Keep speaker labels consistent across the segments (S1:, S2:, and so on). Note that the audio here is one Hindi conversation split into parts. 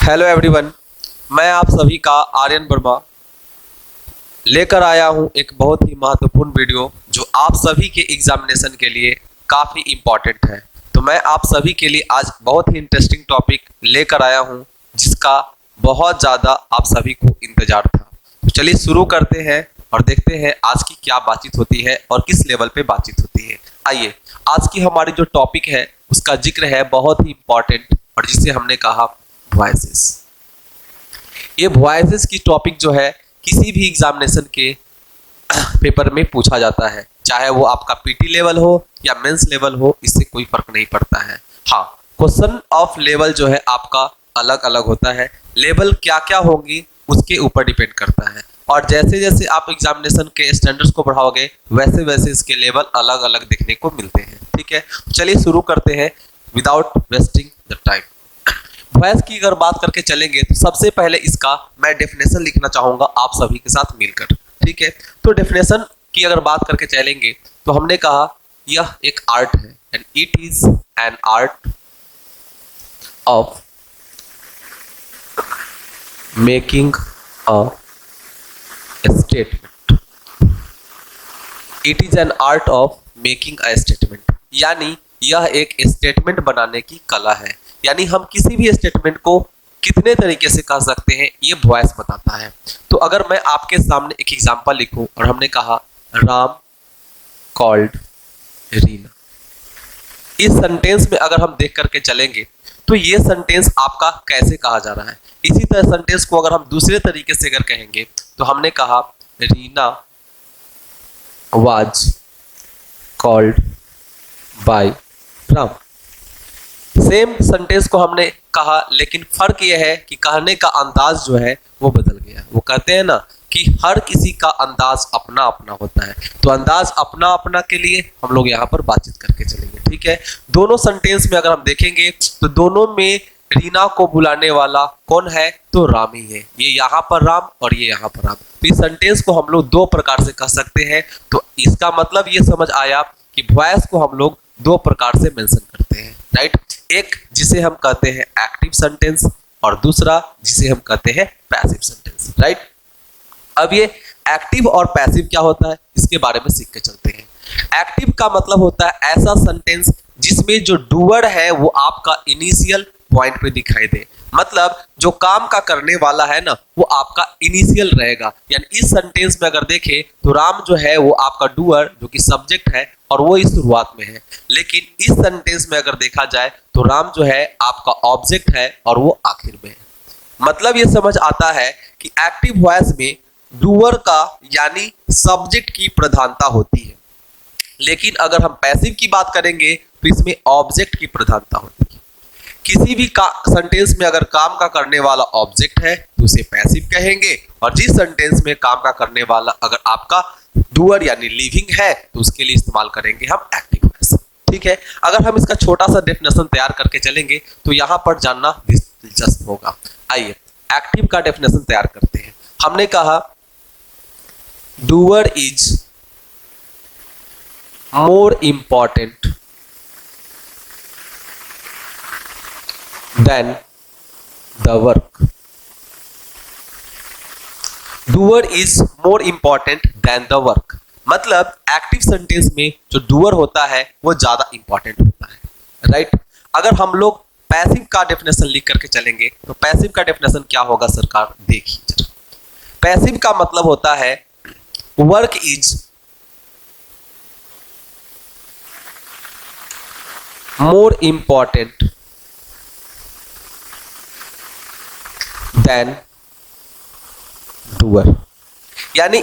S1: हेलो एवरीवन, मैं आप सभी का आर्यन वर्मा लेकर आया हूं एक बहुत ही महत्वपूर्ण वीडियो जो आप सभी के एग्जामिनेशन के लिए काफ़ी इम्पॉर्टेंट है। तो मैं आप सभी के लिए आज बहुत ही इंटरेस्टिंग टॉपिक लेकर आया हूं जिसका बहुत ज़्यादा आप सभी को इंतज़ार था। तो चलिए शुरू करते हैं और देखते हैं आज की क्या बातचीत होती है और किस लेवल पे बातचीत होती है। आइए, आज की हमारी जो टॉपिक है उसका जिक्र है बहुत ही इम्पॉर्टेंट और जिसे हमने कहा वॉइसेस। ये वॉइसेस की टॉपिक जो है किसी भी एग्जामिनेशन के पेपर में पूछा जाता है, चाहे वो आपका पीटी लेवल हो या मेंस लेवल हो, इससे कोई फर्क नहीं पड़ता है। हाँ, क्वेश्चन ऑफ लेवल जो है आपका अलग अलग होता है, लेवल क्या क्या होंगी उसके ऊपर डिपेंड करता है और जैसे जैसे आप एग्जामिनेशन के स्टैंडर्ड्स को बढ़ाओगे वैसे वैसे इसके लेवल अलग अलग देखने को मिलते हैं। ठीक है, चलिए शुरू करते हैं without wasting the time. Voice की अगर बात करके चलेंगे तो सबसे पहले इसका मैं डेफिनेशन लिखना चाहूंगा आप सभी के साथ मिलकर। ठीक है, तो डेफिनेशन की अगर बात करके चलेंगे तो हमने कहा यह एक आर्ट है and it is an art of making a statement. It is an art of making a statement, यानी यह एक स्टेटमेंट बनाने की कला है। यानी हम किसी भी स्टेटमेंट को कितने तरीके से कह सकते हैं ये वॉइस बताता है। तो अगर मैं आपके सामने एक एग्जांपल लिखूं और हमने कहा राम कॉल्ड रीना, इस सेंटेंस में अगर हम देख करके चलेंगे तो ये सेंटेंस आपका कैसे कहा जा रहा है। इसी तरह सेंटेंस को अगर हम दूसरे तरीके से अगर कहेंगे तो हमने कहा Reena was called by Ram. Same sentence को हमने कहा, लेकिन फर्क यह है कि कहने का अंदाज जो है वो बदल गया। वो कहते हैं ना कि हर किसी का अंदाज अपना अपना होता है, तो अंदाज अपना अपना के लिए हम लोग यहाँ पर बातचीत करके चलेंगे। ठीक है, दोनों सेंटेंस में अगर हम देखेंगे तो दोनों में रीना को बुलाने वाला कौन है, तो राम ही है। ये यहाँ पर राम और ये यहाँ पर राम। तो इस सेंटेंस को हम लोग दो प्रकार से कह सकते हैं। तो इसका मतलब ये समझ आया कि वॉइस को हम लोग दो प्रकार से मेंशन करते हैं, राइट। एक जिसे हम कहते हैं एक्टिव सेंटेंस और दूसरा जिसे हम कहते हैं पैसिव सेंटेंस, राइट। अब ये एक्टिव और पैसिव क्या होता है इसके बारे में सीख के चलते हैं। एक्टिव का मतलब होता है ऐसा सेंटेंस जिसमें जो डूअर है वो आपका इनिशियल पॉइंट पे दिखाई दे, मतलब जो काम का करने वाला है ना वो आपका इनिशियल रहेगा। यानी इस सेंटेंस में अगर देखें तो राम जो है वो आपका डूअर जो कि सब्जेक्ट है और वो इस शुरुआत में है, लेकिन इस सेंटेंस में अगर देखा जाए तो राम जो है आपका ऑब्जेक्ट है और वो आखिर में है। मतलब ये समझ आता है कि एक्टिव वॉइस में डूअर का यानी सब्जेक्ट की प्रधानता होती है, लेकिन अगर हम पैसिव की बात करेंगे तो इसमें ऑब्जेक्ट की प्रधानता होती है। किसी भी सेंटेंस में अगर काम का करने वाला ऑब्जेक्ट है तो उसे पैसिव कहेंगे, और जिस सेंटेंस में काम का करने वाला अगर आपका डूअर यानी लिविंग है तो उसके लिए इस्तेमाल करेंगे हम एक्टिव वॉइस। ठीक है, अगर हम इसका छोटा सा डेफिनेशन तैयार करके चलेंगे तो यहाँ पर जानना दिलचस्प होगा। आइए एक्टिव का डेफिनेशन तैयार करते हैं। हमने कहा doer is more important than the work. Doer is more important than the work, मतलब एक्टिव सेंटेंस में जो डूअर होता है वो ज्यादा इंपॉर्टेंट होता है, राइट। अगर हम लोग पैसिव का डेफिनेशन लिख करके चलेंगे तो पैसिव का डेफिनेशन क्या होगा सरकार, देखिए जरा। पैसिव का मतलब होता है work is more important than doer. यानी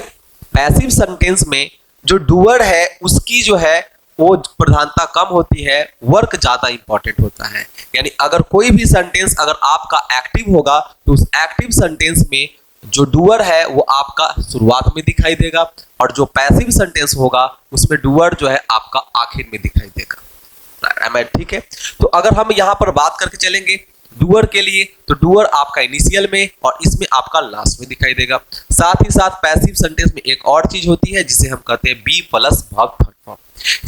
S1: पैसिव सेंटेंस में जो डूअर है उसकी जो है वो प्रधानता कम होती है, वर्क ज्यादा इंपॉर्टेंट होता है। यानी अगर कोई भी सेंटेंस अगर आपका एक्टिव होगा तो उस एक्टिव सेंटेंस में जो डूअर है वो आपका शुरुआत में दिखाई देगा, और जो पैसिव सेंटेंस होगा उसमें डूअर जो है आपका आखिर में दिखाई देगा। ठीक है, तो अगर हम यहाँ पर बात करके चलेंगे डूअर के लिए तो डूअर आपका इनिशियल में और इसमें आपका लास्ट में दिखाई देगा। साथ ही साथ पैसिव सेंटेंस में एक और चीज होती है जिसे हम कहते हैं be plus verb third form,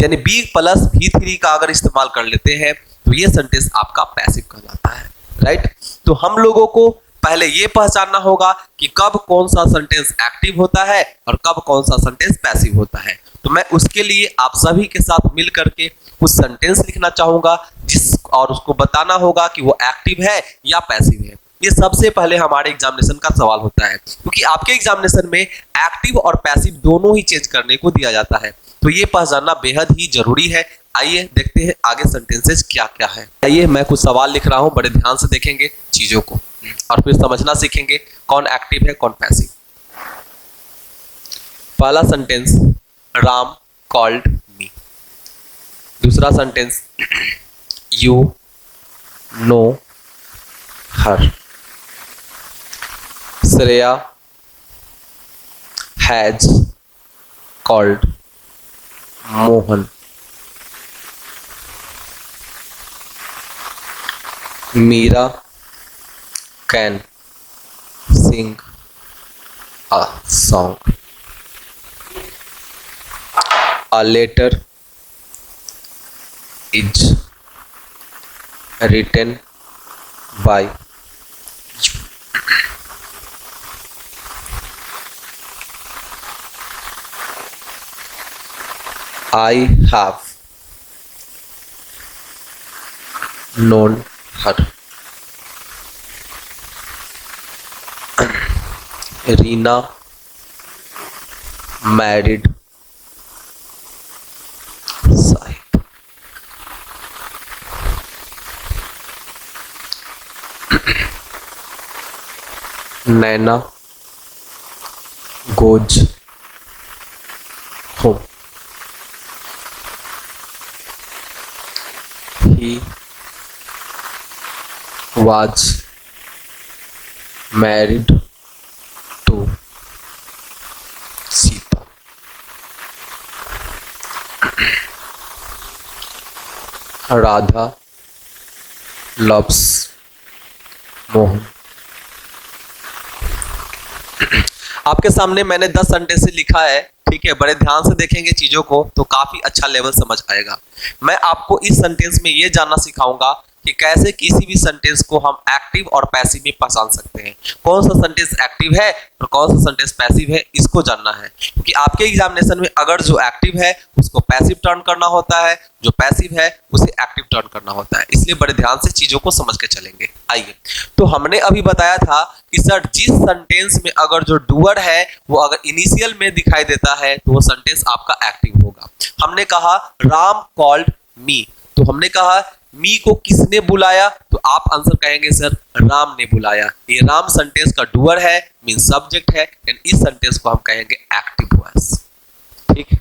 S1: यानी बी प्लस V3 का अगर इस्तेमाल कर लेते हैं तो ये सेंटेंस आपका पैसिव कहलाता है। राइट। तो हम लोगों को पहले ये पहचानना होगा कि कब कौन सा सेंटेंस एक्टिव होता है और कब कौन सा सेंटेंस पैसिव होता है। तो मैं उसके लिए आप सभी के साथ मिल करके कुछ सेंटेंस लिखना चाहूंगा और उसको बताना होगा कि वो एक्टिव है या पैसिव है। ये सबसे पहले हमारे एग्जामिनेशन का सवाल होता है, क्योंकि आपके एग्जामिनेशन में एक्टिव और पैसिव दोनों ही चेंज करने को दिया जाता है। तो ये पहचानना बेहद ही जरूरी है। आइए देखते हैं आगे सेंटेंसेस क्या क्या है। आइए मैं कुछ सवाल लिख रहा हूं, बड़े ध्यान से देखेंगे चीजों को और फिर समझना सीखेंगे कौन एक्टिव है कौन पैसिव। पहला सेंटेंस, राम कॉल्ड मी। दूसरा sentence, you know her. Shreya has called Mohan. Meera can sing a song. A letter is written by you. I have known her. Reena married Sahib. Naina goes home. He was married to Sita. Radha loves Mohan. आपके सामने मैंने 10 सेंटेंस लिखा है, ठीक है। बड़े ध्यान से देखेंगे चीजों को तो काफी अच्छा लेवल समझ आएगा। मैं आपको इस सेंटेंस में ये जानना सिखाऊंगा कि कैसे किसी भी सेंटेंस को हम एक्टिव और पैसिव में पहचान सकते हैं। कौन सा सेंटेंस एक्टिव है और कौन सा सेंटेंस पैसिव है, इसको जानना है। क्योंकि आपके एग्जामिनेशन में अगर जो एक्टिव है उसको पैसिव टर्न करना होता है, जो पैसिव है उसे एक्टिव टर्न करना होता है। इसलिए बड़े ध्यान से चीजों को समझ के चलेंगे। आइए, तो हमने अभी बताया था कि सर जिस सेंटेंस में अगर जो डूअर है वो अगर इनिशियल में दिखाई देता है तो वो सेंटेंस आपका एक्टिव होगा। हमने कहा राम कॉल्ड मी, तो हमने कहा मी को किसने बुलाया, तो आप आंसर कहेंगे सर राम ने बुलाया। ये राम सेंटेंस का डूअर है, मीन सब्जेक्ट है, एंड इस सेंटेंस को हम कहेंगे एक्टिव वॉइस, ठीक है।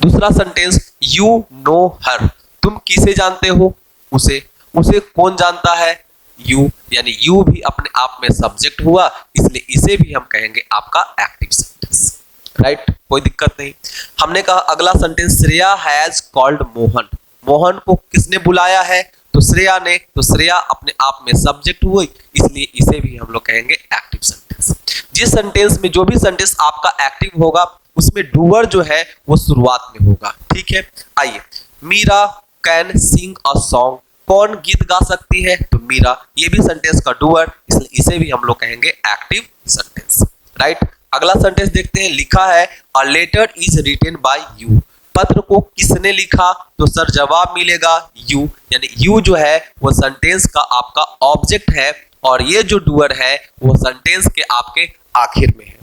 S1: दूसरा सेंटेंस, यू नो हर। तुम किसे जानते हो, उसे। उसे कौन जानता है, यू, यानी यू भी अपने आप में सब्जेक्ट हुआ, इसलिए इसे भी हम कहेंगे आपका एक्टिव सेंटेंस, राइट। कोई दिक्कत नहीं। हमने कहा अगला sentence, Shreya has called Mohan. Mohan को किसने बुलाया है, तो श्रेया ने, तो श्रेया अपने आप में सब्जेक्ट हुई, इसलिए इसे भी हम लोग कहेंगे एक्टिव सेंटेंस। जिस सेंटेंस में जो भी सेंटेंस आपका एक्टिव होगा उसमें डूअर जो है वो शुरुआत में होगा, ठीक है। आइए, Meera can sing a song. कौन गीत गा सकती है, तो मीरा। ये भी सेंटेंस का डूअर, इसलिए इसे भी हम लोग कहेंगे एक्टिव सेंटेंस, राइट। अगला सेंटेंस देखते हैं, लिखा है a letter is written by you. पत्र को किसने लिखा, तो सर जवाब मिलेगा यू, यानी यू जो है वो सेंटेंस का आपका ऑब्जेक्ट है और ये जो डूअर है वो सेंटेंस के आपके आखिर में है,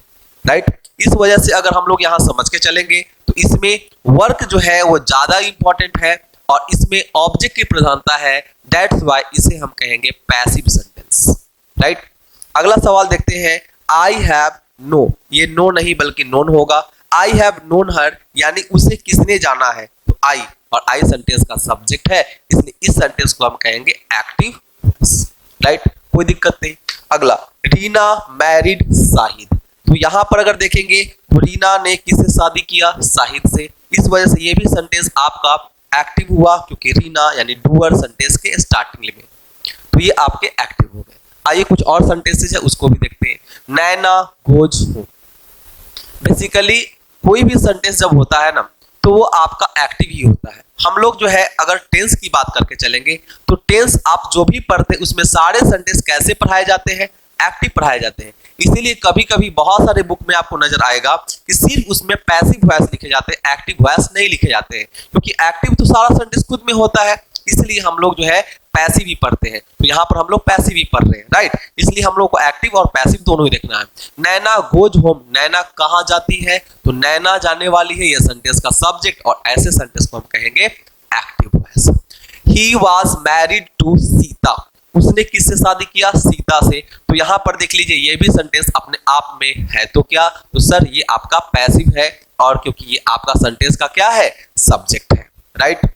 S1: राइट। इस वजह से अगर हम लोग यहाँ समझ के चलेंगे तो इसमें वर्क जो है वो ज्यादा इंपॉर्टेंट है और इसमें ऑब्जेक्ट की प्रधानता है, दैट्स व्हाई इसे हम कहेंगे पैसिव सेंटेंस, राइट। अगला सवाल देखते हैं, आई हैव नो। ये नो नहीं बल्कि नोन होगा। आई हैव नोन हर, यानी उसे किसने जाना है, तो आई, और आई सेंटेंस का सब्जेक्ट है, इसलिए इस सेंटेंस को हम कहेंगे एक्टिव, राइट। कोई दिक्कत नहीं। अगला, रीना मैरिड साहिद। तो यहां पर अगर देखेंगे तो रीना ने किससे शादी किया, साहिद से। इस वजह से ये भी सेंटेंस आपका एक्टिव हुआ क्योंकि रीना यानी डूअर सेंटेंस के स्टार्टिंग में, तो ये आपके एक्टिव हो गए। आइए कुछ और सेंटेंसेस है उसको भी देखते हैं। नैना गोज हो। बेसिकली कोई भी सेंटेंस जब होता है ना तो वो आपका एक्टिव ही होता है। हम लोग जो है अगर टेंस की बात करके चलेंगे तो टेंस आप जो भी पढ़ते हैं उसमें सारे सेंटेंस कैसे पढ़ाए जाते हैं, एक्टिव पढ़ाए जाते हैं। इसीलिए कभी कभी बहुत सारे बुक में आपको नजर आएगा कि सिर्फ उसमें पैसिव वॉइस लिखे जाते हैं, एक्टिव वॉइस नहीं लिखे जाते हैं, क्योंकि एक्टिव तो सारा सेंटेंस खुद में होता है, इसलिए हम लोग जो है पैसिव ही पढ़ते हैं। तो यहाँ पर हम लोग पैसिव ही पढ़ रहे हैं, राइट। इसलिए हम लोग को एक्टिव और पैसिव दोनों ही देखना है। नैना गोज होम, नैना कहाँ जाती है, तो नैना जाने वाली है, यह सेंटेंस का सब्जेक्ट, और ऐसे सेंटेंस को हम कहेंगे active voice. He was married to Sita, उसने किससे शादी किया, सीता से। तो यहां पर देख लीजिए ये भी सेंटेंस अपने आप में है, तो क्या, तो सर ये आपका पैसिव है, और क्योंकि ये आपका सेंटेंस का क्या है, सब्जेक्ट है, राइट।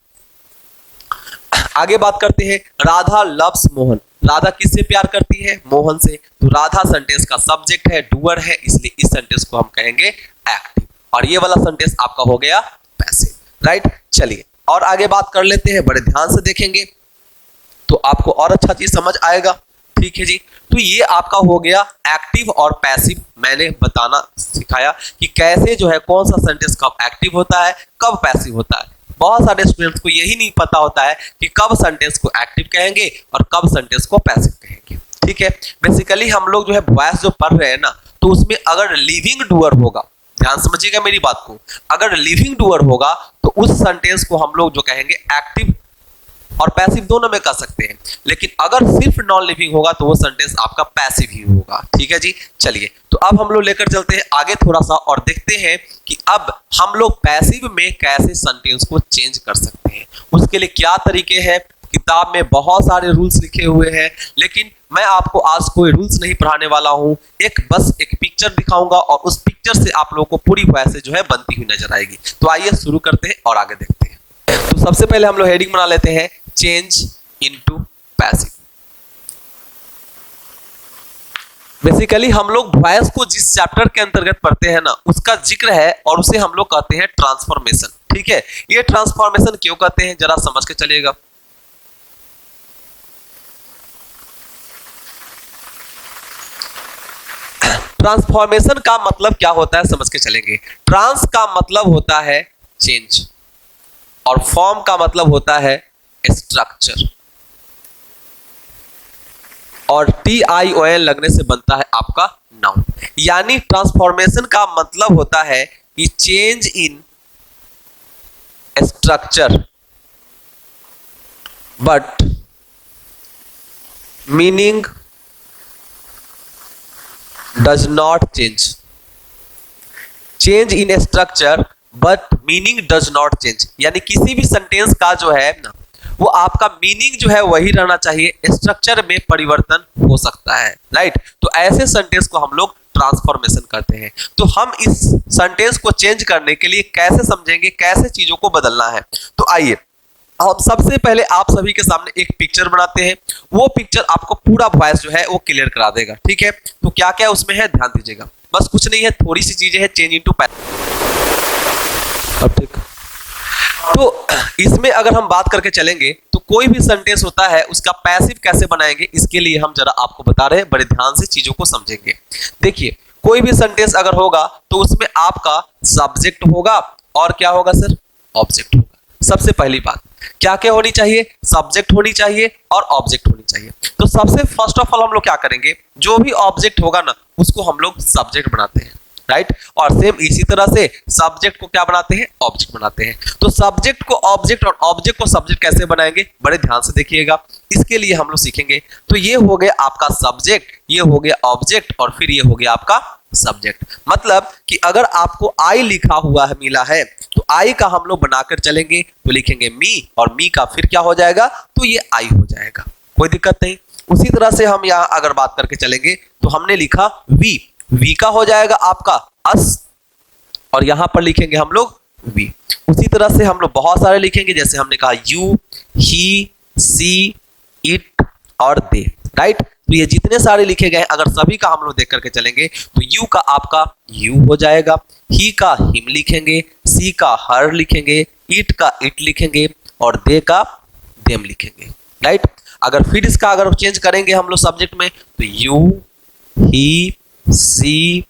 S1: आगे बात करते हैं, राधा लव्स मोहन, राधा किससे प्यार करती है, मोहन से। तो राधा सेंटेंस का सब्जेक्ट है, डूअर है, इसलिए इस सेंटेंस को हम कहेंगे एक्टिव, और ये वाला सेंटेंस आपका हो गया पैसिव, राइट। चलिए और आगे बात कर लेते हैं, बड़े ध्यान से देखेंगे तो आपको और अच्छा चीज समझ आएगा, ठीक है जी। तो ये आपका हो गया एक्टिव और पैसिव, मैंने बताना सिखाया कि कैसे जो है कौन सा सेंटेंस कब एक्टिव होता है, कब पैसिव होता है। बहुत सारे स्टूडेंट्स को यही नहीं पता होता है कि कब सेंटेंस को एक्टिव कहेंगे और कब सेंटेंस को पैसिव कहेंगे, ठीक है। बेसिकली हम लोग जो है वॉइस जो पढ़ रहे हैं ना, तो उसमें अगर लिविंग डूअर होगा, ध्यान समझिएगा मेरी बात को, अगर लिविंग डूअर होगा तो उस सेंटेंस को हम लोग जो कहेंगे एक्टिव और पैसिव दोनों में कर सकते हैं। लेकिन अगर सिर्फ नॉन लिविंग होगा तो वो सेंटेंस आपका पैसिव ही होगा, ठीक है जी। चलिए तो अब हम लोग लेकर चलते हैं आगे थोड़ा सा और देखते हैं कि अब हम लोग पैसिव में कैसे सेंटेंस को चेंज कर सकते हैं, उसके लिए क्या तरीके हैं। किताब में बहुत सारे रूल्स लिखे हुए हैं, लेकिन मैं आपको आज कोई रूल्स नहीं पढ़ाने वाला हूं, बस एक पिक्चर दिखाऊंगा और उस पिक्चर से आप लोगों को पूरी वॉइस जो है बनती हुई नजर आएगी। तो आइए शुरू करते हैं और आगे देखते हैं। तो सबसे पहले हम लोग हेडिंग बना लेते हैं, चेंज इनटू पैसिव। बेसिकली हम लोग वॉइस को जिस चैप्टर के अंतर्गत पढ़ते हैं ना, उसका जिक्र है और उसे हम लोग कहते हैं ट्रांसफॉर्मेशन, ठीक है। ये ट्रांसफॉर्मेशन क्यों कहते हैं जरा समझ के चलिएगा। ट्रांसफॉर्मेशन का मतलब क्या होता है समझ के चलेंगे। ट्रांस का मतलब होता है चेंज और फॉर्म का मतलब होता है स्ट्रक्चर, और TION लगने से बनता है आपका नाउन। यानी ट्रांसफॉर्मेशन का मतलब होता है कि change in structure but meaning does not change. Change in structure but meaning does not change, यानी किसी भी सेंटेंस का जो है ना, वो आपका मीनिंग जो है वही रहना चाहिए, स्ट्रक्चर में परिवर्तन हो सकता है, राइट। तो ऐसे सेंटेंस को हम लोग ट्रांसफॉर्मेशन करते हैं। तो हम इस सेंटेंस को चेंज करने के लिए कैसे समझेंगे, कैसे चीजों को बदलना है। तो आइए हम सबसे पहले आप सभी के सामने एक पिक्चर बनाते हैं, वो पिक्चर आपको पूरा वॉइस जो है वो क्लियर करा देगा, ठीक है। तो क्या क्या उसमें है ध्यान दीजिएगा, बस कुछ नहीं है, थोड़ी सी चीजें हैं, चेंज इनटू पैसिव। अब ठीक, तो इसमें अगर हम बात करके चलेंगे तो कोई भी सेंटेंस होता है उसका पैसिव कैसे बनाएंगे, इसके लिए हम जरा आपको बता रहे हैं, बड़े ध्यान से चीजों को समझेंगे। देखिए कोई भी सेंटेंस अगर होगा तो उसमें आपका सब्जेक्ट होगा और क्या होगा सर, ऑब्जेक्ट होगा। सबसे पहली बात क्या क्या होनी चाहिए, सब्जेक्ट होनी चाहिए और ऑब्जेक्ट होनी चाहिए। तो सबसे फर्स्ट ऑफ ऑल हम लोग क्या करेंगे, जो भी ऑब्जेक्ट होगा ना उसको हम लोग सब्जेक्ट बनाते हैं, राइट। और सेम इसी तरह से सब्जेक्ट को क्या बनाते हैं, ऑब्जेक्ट बनाते हैं। तो सब्जेक्ट को ऑब्जेक्ट और ऑब्जेक्ट को सब्जेक्ट कैसे बनाएंगे, बड़े ध्यान से देखिएगा, इसके लिए हम लोग सीखेंगे। तो ये हो गया आपका सब्जेक्ट, ये हो गया ऑब्जेक्ट, और फिर ये हो गया आपका सब्जेक्ट। मतलब कि अगर आपको आई लिखा हुआ है, मिला है, तो आई का हम लोग बनाकर चलेंगे तो लिखेंगे मी, और मी का फिर क्या हो जाएगा, तो ये आई हो जाएगा, कोई दिक्कत नहीं। उसी तरह से हम यहाँ अगर बात करके चलेंगे तो हमने लिखा वी, वी का हो जाएगा आपका अस, और यहां पर लिखेंगे हम लोग वी। उसी तरह से हम लोग बहुत सारे लिखेंगे, जैसे हमने कहा यू, ही, सी, इट और दे, राइट। तो ये जितने सारे लिखे गए अगर सभी का हम लोग देख करके चलेंगे तो यू का आपका यू हो जाएगा, ही का हिम लिखेंगे, सी का हर लिखेंगे, इट का इट लिखेंगे और दे का देम लिखेंगे, राइट। अगर फिर इसका अगर चेंज करेंगे हम लोग सब्जेक्ट में तो यू, ही, सी,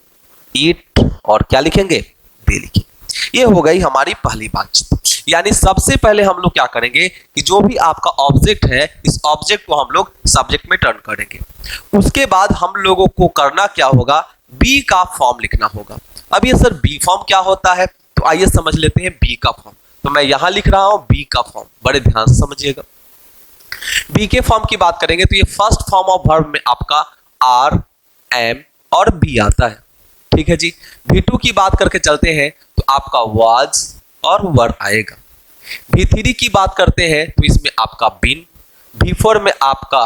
S1: इट और क्या लिखेंगे, दे लिखेंगे। ये हो गई हमारी पहली बात। यानी सबसे पहले हम लोग क्या करेंगे कि जो भी आपका ऑब्जेक्ट है इस ऑब्जेक्ट को हम लोग सब्जेक्ट में टर्न करेंगे। उसके बाद हम लोगों को करना क्या होगा, बी का फॉर्म लिखना होगा। अब ये सर बी फॉर्म क्या होता है, तो आइए समझ लेते हैं बी का फॉर्म। तो मैं यहां लिख रहा हूं बी का फॉर्म, बड़े ध्यान से समझिएगा। बी के फॉर्म की बात करेंगे तो ये फर्स्ट फॉर्म ऑफ वर्ब में आपका आर, एम और बी आता है, ठीक है जी। V2 की बात करके चलते हैं तो आपका वाज और वर आएगा। V3 की बात करते हैं तो इसमें आपका बीन, V4 में आपका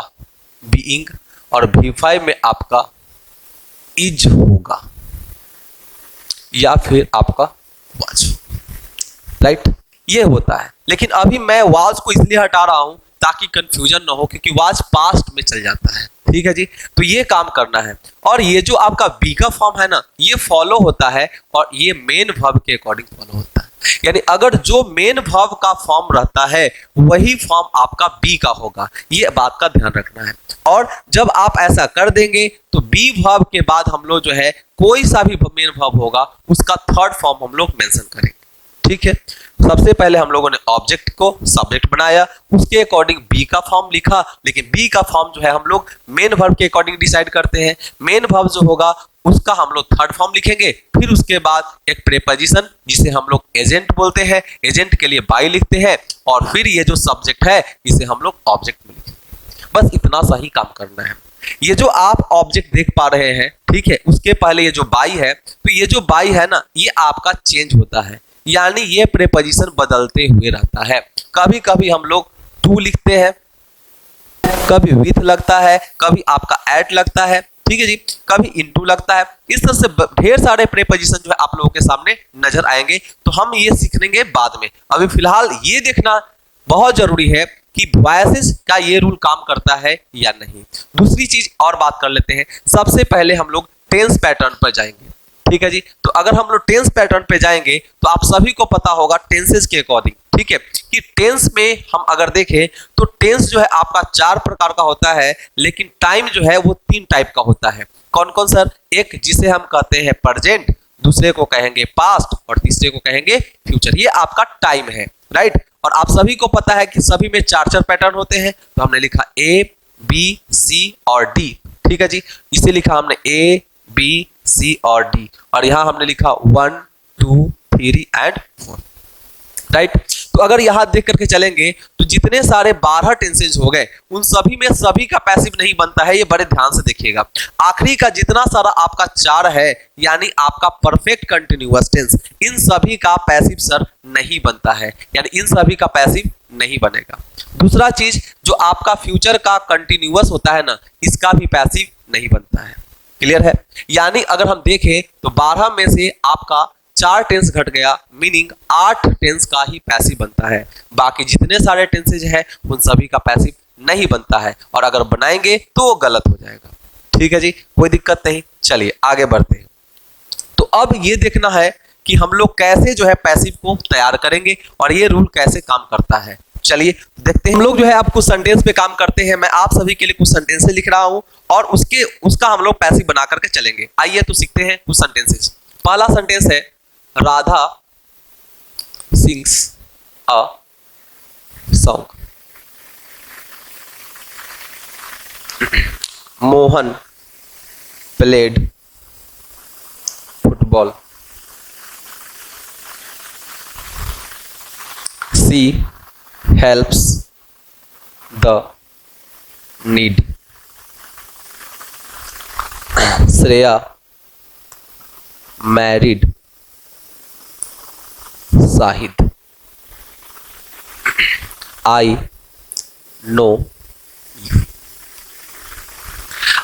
S1: बीइंग और V5 में आपका इज होगा या फिर आपका वाज, राइट। ये होता है, लेकिन अभी मैं वाज को इसलिए हटा रहा हूं ताकि कंफ्यूजन ना हो, क्योंकि वाज पास्ट में चल जाता है, ठीक है जी। तो ये काम करना है। और ये जो आपका बी का फॉर्म है ना, ये फॉलो होता है और ये मेन वर्ब के अकॉर्डिंग फॉलो होता है। यानी अगर जो मेन वर्ब का फॉर्म रहता है वही फॉर्म आपका बी का होगा, ये बात का ध्यान रखना है। और जब आप ऐसा कर देंगे तो बी वर्ब के बाद हम लोग जो है कोई सा भी मेन वर्ब होगा उसका थर्ड फॉर्म हम लोग मेंशन करेंगे, ठीक है। सबसे पहले हम लोगों ने ऑब्जेक्ट को सब्जेक्ट बनाया, उसके अकॉर्डिंग बी का फॉर्म लिखा, लेकिन बी का फॉर्म जो है हम लोग मेन वर्ब के अकॉर्डिंग डिसाइड करते हैं। मेन वर्ब जो होगा उसका हम लोग थर्ड फॉर्म लिखेंगे, फिर उसके बाद एक प्रीपोजिशन जिसे हम लोग एजेंट बोलते हैं, एजेंट के लिए बाई लिखते हैं, और फिर ये जो सब्जेक्ट है इसे हम लोग ऑब्जेक्ट में लिखेंगे। बस इतना सा ही काम करना है। ये जो आप ऑब्जेक्ट देख पा रहे हैं, ठीक है, उसके पहले ये जो बाई है, तो ये जो बाई है ना, ये आपका चेंज होता है, यानी ये प्रीपोजिशन बदलते हुए रहता है। कभी कभी हम लोग टू लिखते हैं, कभी विथ लगता है, कभी आपका एट लगता है, ठीक है जी, कभी इनटू लगता है। इस तरह से ढेर सारे प्रीपोजिशन जो है आप लोगों के सामने नजर आएंगे, तो हम ये सीखेंगे बाद में। अभी फिलहाल ये देखना बहुत जरूरी है कि वॉइसेस का ये रूल काम करता है या नहीं। दूसरी चीज और बात कर लेते हैं। सबसे पहले हम लोग टेंस पैटर्न पर जाएंगे, ठीक है जी। तो अगर हम लोग टेंस पैटर्न पे जाएंगे तो आप सभी को पता होगा टेंसेस के अकॉर्डिंग, ठीक है, कि टेंस में हम अगर देखें तो टेंस जो है आपका 4 प्रकार का होता है, लेकिन टाइम जो है वो 3 टाइप का होता है। कौन कौन सर? एक जिसे हम कहते हैं प्रेजेंट, दूसरे को कहेंगे पास्ट और तीसरे को कहेंगे फ्यूचर। ये आपका टाइम है, राइट। और आप सभी को पता है कि सभी में 4 पैटर्न होते हैं, तो हमने लिखा ए, बी, सी और डी, ठीक है जी। इसे लिखा हमने ए, बी, सी और डी, और यहां हमने लिखा 1, 2, 3 एंड 4, राइट। तो अगर यहां देख करके चलेंगे तो जितने सारे 12 टेंसेज हो गए उन सभी में सभी का पैसिव नहीं बनता है, ये बड़े ध्यान से देखिएगा। आखिरी का जितना सारा आपका 4 है, यानी आपका परफेक्ट कंटिन्यूअस टेंस, इन सभी का पैसिव सर नहीं बनता है, यानी इन सभी का पैसिव नहीं बनेगा। दूसरा चीज जो आपका फ्यूचर का कंटिन्यूअस होता है ना, इसका भी पैसिव नहीं बनता है। क्लियर है? यानी अगर हम देखें तो 12 में से आपका 4 टेंस घट गया, मीनिंग 8 टेंस का ही पैसिव बनता है। बाकी जितने सारे टेंसेज हैं उन सभी का पैसिव नहीं बनता है, और अगर बनाएंगे तो वो गलत हो जाएगा, ठीक है जी, कोई दिक्कत नहीं। चलिए आगे बढ़ते हैं। तो अब ये देखना है कि हम लोग कैसे जो है पैसिव को तैयार करेंगे और ये रूल कैसे काम करता है। चलिए देखते हैं। हम लोग जो है आप कुछ सेंटेंस पे काम करते हैं। मैं आप सभी के लिए कुछ सेंटेंस लिख रहा हूं और उसका हम लोग पैसिव बना करके चलेंगे। आइए तो सीखते हैं कुछ सेंटेंसेस। पहला सेंटेंस है Radha sings a song, Mohan played football, she helps the needy, Shreya married Shahid, I know you।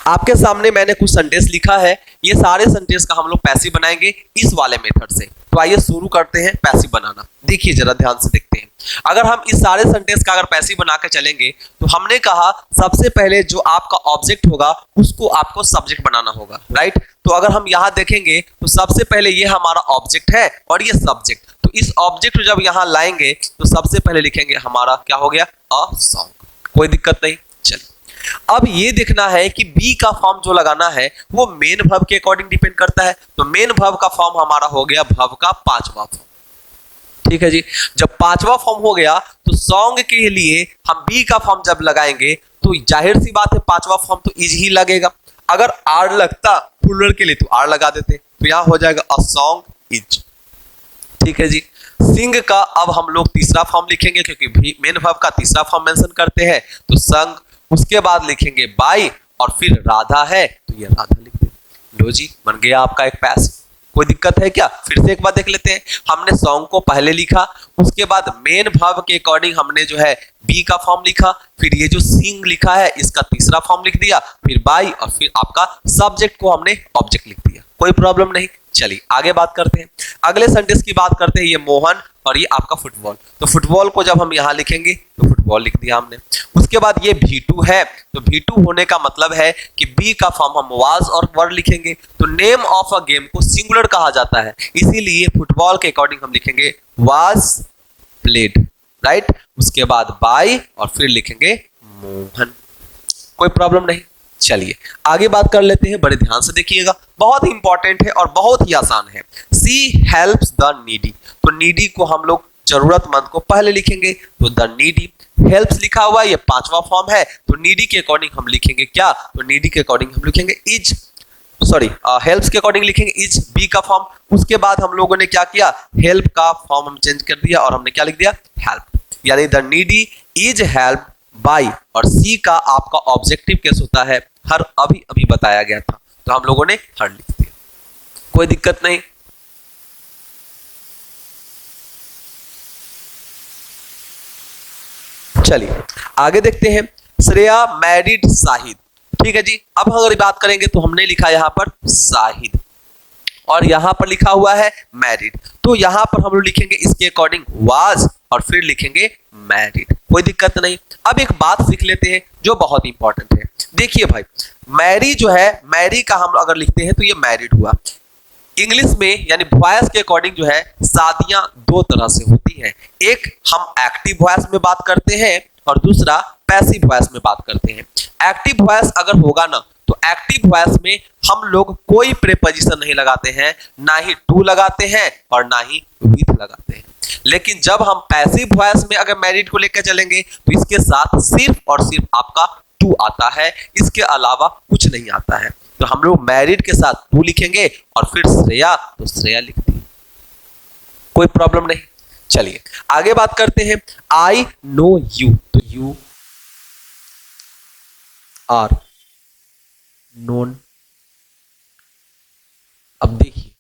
S1: आपके सामने मैंने कुछ सेंटेंस लिखा है, ये सारे सेंटेंस का हम लोग पैसिव बनाएंगे इस वाले मेथड से। तो आइए शुरू करते हैं पैसिव बनाना। देखिए जरा ध्यान से देखते हैं। अगर हम इस सारे सेंटेंस का अगर पैसिव बना के चलेंगे तो हमने कहा सबसे पहले जो आपका ऑब्जेक्ट होगा उसको आपको सब्जेक्ट बनाना होगा, राइट। तो अगर हम यहाँ देखेंगे तो सबसे पहले ये हमारा ऑब्जेक्ट है और ये सब्जेक्ट। तो इस ऑब्जेक्ट को जब यहाँ लाएंगे तो सबसे पहले लिखेंगे हमारा क्या हो गया, अ सॉन्ग। कोई दिक्कत नहीं। चलिए अब ये देखना है कि बी का फॉर्म जो लगाना है वो मेन वर्ब के अकॉर्डिंग डिपेंड करता है। तो मेन वर्ब का फॉर्म हमारा हो गया वर्ब का 5वां फॉर्म, ठीक है जी। जब पांचवा फॉर्म हो गया तो सॉन्ग के लिए हम बी का फॉर्म जब लगाएंगे तो जाहिर सी बात है पांचवा फॉर्म तो इज ही लगेगा। अगर आर लगता प्लूरल के लिए तो आर लगा देते, तो यहां हो जाएगा अ सॉन्ग इज। ठीक है जी। सिंग का अब हम लोग तीसरा फॉर्म लिखेंगे क्योंकि मेन वर्ब का तीसरा फॉर्म मेंशन करते हैं, तो संग, उसके बाद लिखेंगे बाई और फिर राधा है तो ये राधा लिख दे। लो जी, बन गया आपका एक पैसिव। कोई दिक्कत है क्या? फिर से एक बार देख लेते हैं। हमने सॉन्ग को पहले लिखा, उसके बाद मेन वर्ब के अकॉर्डिंग हमने जो है बी का फॉर्म लिखा, फिर ये जो सिंग लिखा है इसका तीसरा फॉर्म लिख दिया, फिर बाई और फिर आपका सब्जेक्ट को हमने ऑब्जेक्ट लिख दिया। कोई प्रॉब्लम नहीं। चलिए आगे बात करते हैं। अगले सेंटेंस की बात करते हैं। ये मोहन और ये आपका फुटबॉल, तो फुटबॉल को जब हम यहाँ लिखेंगे तो फुटबॉल लिख दिया हमने। उसके बाद ये V2 है, तो V2 होने का मतलब है कि बी का फॉर्म हम वाज और वर लिखेंगे, तो नेम ऑफ अ गेम को सिंगुलर कहा जाता है, इसीलिए फुटबॉल के अकॉर्डिंग हम लिखेंगे वाज प्लेड, राइट। उसके बाद बाय और फिर लिखेंगे मोहन। कोई प्रॉब्लम नहीं। चलिए आगे बात कर लेते हैं, बड़े ध्यान से देखिएगा, बहुत ही इंपॉर्टेंट है और बहुत ही आसान है। सी हेल्प्स द नीडी, तो नीडी को हम लोग जरूरतमंद को पहले लिखेंगे, तो द नीडी। हेल्प्स लिखा हुआ है, ये पांचवा फॉर्म है, तो नीडी के अकॉर्डिंग हम लिखेंगे क्या? तो नीडी के अकॉर्डिंग हम लिखेंगे इज, सॉरी हेल्प्स के अकॉर्डिंग लिखेंगे इज, बी का फॉर्म। उसके बाद हम लोगों ने क्या किया? हेल्प का फॉर्म हम चेंज कर दिया और हमने क्या लिख दिया? हेल्प, यानी the needy is help by, और सी का आपका ऑब्जेक्टिव केस होता है हर, अभी अभी बताया गया था, तो हम लोगों ने हर लिख दिया। कोई दिक्कत नहीं। चलिए आगे देखते हैं। श्रेया मैरिड शाहिद, ठीक है जी। अब अगर बात करेंगे तो हमने लिखा यहां पर शाहिद और यहां पर लिखा हुआ है मैरिड, तो यहां पर हम लोग लिखेंगे इसके अकॉर्डिंग वाज और फिर लिखेंगे मैरिड। कोई दिक्कत नहीं। अब एक बात सीख लेते हैं जो बहुत इंपॉर्टेंट है। देखिए भाई, मैरी जो है, मैरी का हम अगर लिखते हैं तो ये मैरिड हुआ। इंग्लिश में यानी वॉइस के अकॉर्डिंग जो है शादियां दो तरह से होती हैं, एक हम एक्टिव वॉइस में बात करते हैं और दूसरा पैसिव वॉइस में बात करते हैं। एक्टिव वॉइस अगर होगा ना तो एक्टिव वॉइस में हम लोग कोई प्रीपोजिशन नहीं लगाते हैं, ना ही टू लगाते हैं और ना ही विथ लगाते हैं। लेकिन जब हम पैसिव वॉइस में अगर मैरिड को लेकर चलेंगे तो इसके साथ सिर्फ और सिर्फ आपका टू आता है, इसके अलावा कुछ नहीं आता है। तो हम लोग मैरिड के साथ टू लिखेंगे और फिर श्रेया तो श्रेया लिख दी। कोई प्रॉब्लम नहीं। चलिए आगे बात करते हैं। आई नो यू, तो यू आर नोन। अब देखिए,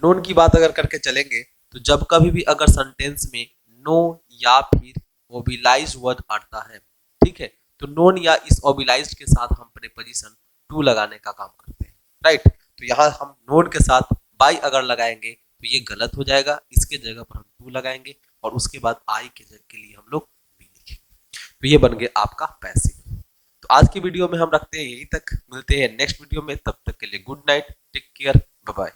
S1: नोन की बात अगर करके चलेंगे तो जब कभी भी अगर सेंटेंस में नो या फिर ओबिलाइज्ड वर्ड आता है, ठीक है, तो नोन या इस ओबिलाइज्ड के साथ हम प्रीपोजिशन टू लगाने का काम करते हैं, राइट। तो यहाँ हम नोन के साथ बाई अगर लगाएंगे तो ये गलत हो जाएगा, इसके जगह पर हम टू लगाएंगे और उसके बाद आई के जगह के लिए हम लोग बी लिखेंगे, तो ये बन गया आपका पैसिव। तो आज की वीडियो में हम रखते हैं यही तक, मिलते हैं नेक्स्ट वीडियो में, तब तक के लिए good night, take care, bye bye.